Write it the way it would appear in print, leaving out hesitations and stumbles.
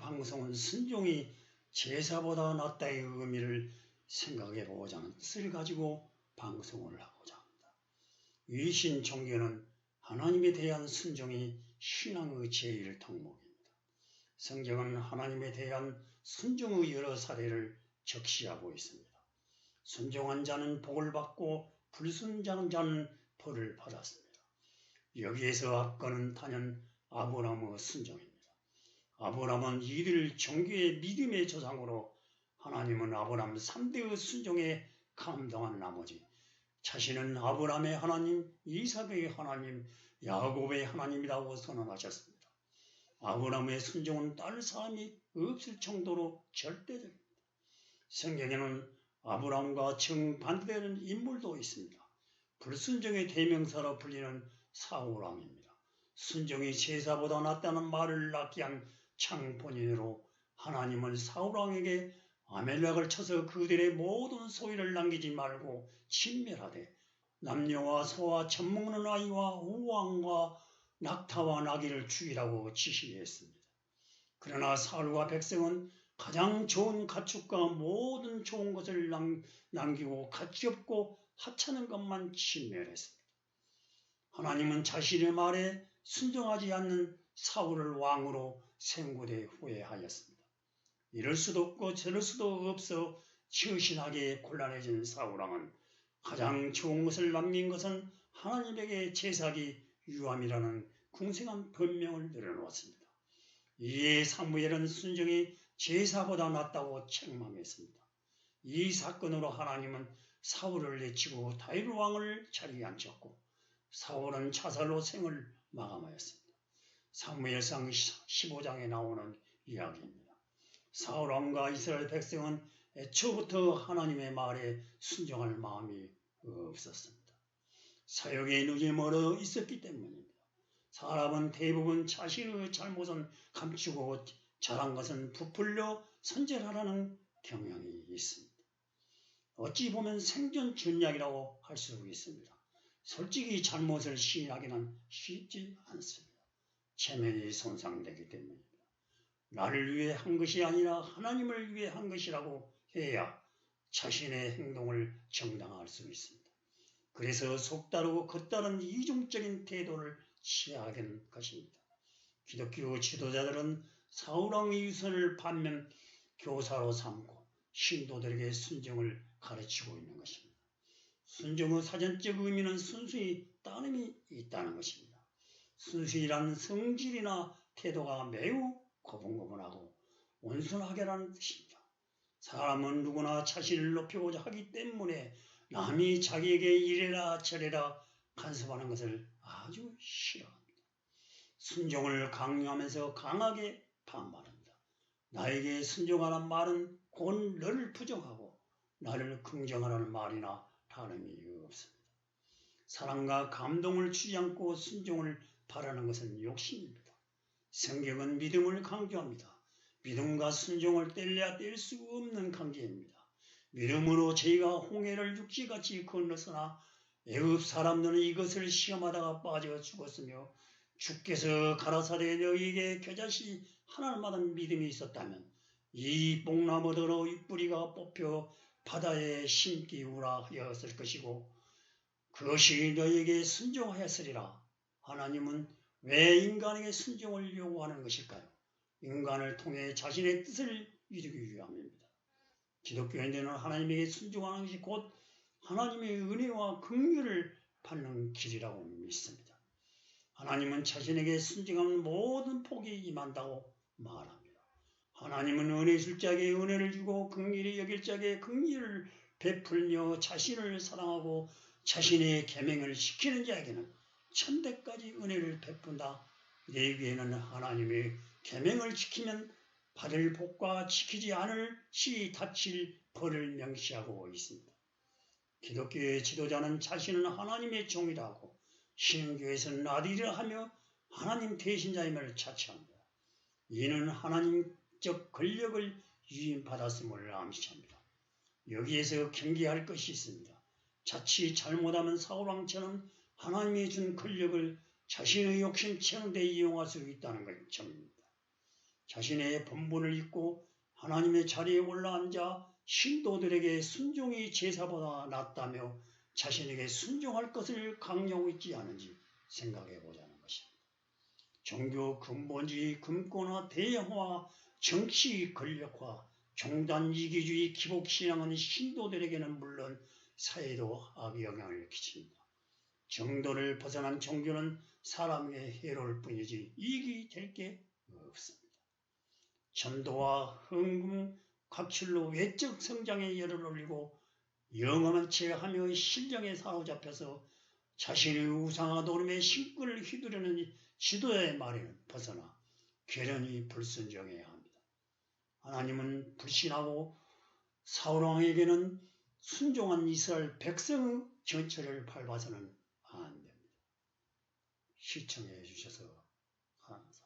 방송은 순종이 제사보다 낫다의 의미를 생각해 보고자 하는 뜻을 가지고 방송을 하고자 합니다. 위신 종교는 하나님에 대한 순종이 신앙의 제1 덕목입니다. 성경은 하나님에 대한 순종의 여러 사례를 적시하고 있습니다. 순종한 자는 복을 받고 불순종한 자는 벌을 받았습니다. 여기에서 앞거는 단연 아브라함의 순종입니다. 아브라함은 이들 종교의 믿음의 조상으로 하나님은 아브라함 3대의 순종에 감동한 나머지 자신은 아브라함의 하나님, 이삭의 하나님, 야곱의 하나님이라고 선언하셨습니다. 아브라함의 순종은 다른 사람이 없을 정도로 절대적입니다. 성경에는 아브라함과 정반대되는 인물도 있습니다. 불순종의 대명사로 불리는 사울왕입니다. 순종이 제사보다 낫다는 말을 낳게 한 창본인으로 하나님은 사울왕에게 아멜렉을 쳐서 그들의 모든 소유를 남기지 말고 진멸하되 남녀와 소와 젖먹는 아이와 우왕과 낙타와 나귀를 죽이라고 지시했습니다. 그러나 사울과 백성은 가장 좋은 가축과 모든 좋은 것을 남기고 가치 없고 하찮은 것만 진멸했습니다. 하나님은 자신의 말에 순종하지 않는 사울을 왕으로 생고대 후회하였습니다. 이럴 수도 없고 저럴 수도 없어 처신하게 곤란해진 사울왕은 가장 좋은 것을 남긴 것은 하나님에게 제사하기 유함이라는 궁색한 변명을 내려놓았습니다. 이에 사무엘은 순종이 제사보다 낫다고 책망했습니다. 이 사건으로 하나님은 사울을 내치고 다윗 왕을 자리에 앉혔고 사울은 자살로 생을 마감하였습니다. 사무엘상 15장에 나오는 이야기입니다. 사울 왕과 이스라엘 백성은 애초부터 하나님의 말에 순종할 마음이 없었습니다. 사역의 눈이 멀어 있었기 때문입니다. 사람은 대부분 자신의 잘못은 감추고 잘한 것은 부풀려 선전하라는 경향이 있습니다. 어찌 보면 생존 전략이라고 할 수 있습니다. 솔직히 잘못을 시인하기는 쉽지 않습니다. 체면이 손상되기 때문입니다. 나를 위해 한 것이 아니라 하나님을 위해 한 것이라고 해야 자신의 행동을 정당화할 수 있습니다. 그래서 속다르고 겉다른 이중적인 태도를 취해야 하는 것입니다. 기독교 지도자들은 사울왕의 유선을 반면 교사로 삼고 신도들에게 순종을 가르치고 있는 것입니다. 순종의 사전적 의미는 순수히 따름이 있다는 것입니다. 순수이란 성질이나 태도가 매우 고분고분하고 온순하게라는 뜻입니다. 사람은 누구나 자신을 높이고자 하기 때문에 남이 자기에게 이래라 저래라 간섭하는 것을 아주 싫어합니다. 순종을 강요하면서 강하게 반발합니다. 나에게 순종하라는 말은 곧 너를 부정하고 나를 긍정하라는 말이나 다름이 없습니다. 사랑과 감동을 주지 않고 순종을 바라는 것은 욕심입니다. 성경은 믿음을 강조합니다. 믿음과 순종을 뗄래야 뗄 수 없는 관계입니다. 믿음으로 저희가 홍해를 육지같이 건넜으나 애굽 사람들은 이것을 시험하다가 빠져 죽었으며 주께서 가라사대 너희에게 겨자씨 하나를 받은 믿음이 있었다면 이 뽕나무더러 잎뿌리가 뽑혀 바다에 심기 우라하였을 것이고 그것이 너희에게 순종하였으리라. 하나님은 왜 인간에게 순종을 요구하는 것일까요? 인간을 통해 자신의 뜻을 이루기 위함입니다. 기독교인들은 하나님에게 순종하는 것이 곧 하나님의 은혜와 긍휼을 받는 길이라고 믿습니다. 하나님은 자신에게 순종하는 모든 복이 임한다고 말합니다. 하나님은 은혜 줄 자에게 은혜를 주고 긍휼히 여길 자에게 긍휼을 베풀며 자신을 사랑하고 자신의 계명을 지키는 자에게는 천대까지 은혜를 베푼다. 레위기에는 하나님의 계명을 지키면 받을 복과 지키지 않을 시 다칠 벌을 명시하고 있습니다. 기독교의 지도자는 자신은 하나님의 종이라 하고 신흥교에서는 아들이라 하며 하나님 대신자임을 자처합니다. 이는 하나님적 권력을 유인받았음을 암시합니다. 여기에서 경계할 것이 있습니다. 자칫 잘못하면 사울왕처럼 하나님이 준 권력을 자신의 욕심 채우는 데 이용할 수 있다는 점입니다. 자신의 본분을 잊고 하나님의 자리에 올라앉아 신도들에게 순종이 제사보다 낫다며 자신에게 순종할 것을 강요하고 있지 않은지 생각해 보자는 것입니다. 종교 근본주의, 금권화, 대형화, 정치 권력화, 종단 이기주의, 기복신앙은 신도들에게는 물론 사회에도 악영향을 끼칩니다. 정도를 벗어난 종교는 사람에게 해로울 뿐이지 이익이 될 게 없습니다. 전도와 헌금, 각출로 외적 성장에 열을 올리고 영험한 채 하며 신령에 사로잡혀서 자신의 우상화 노름에 신끈을 휘두르는 지도자의 말에는 벗어나 괴련히 불순종해야 합니다. 하나님은 불신하고 사울왕에게는 순종한 이스라엘 백성의 전철을 밟아서는 안 됩니다. 시청해 주셔서 감사합니다.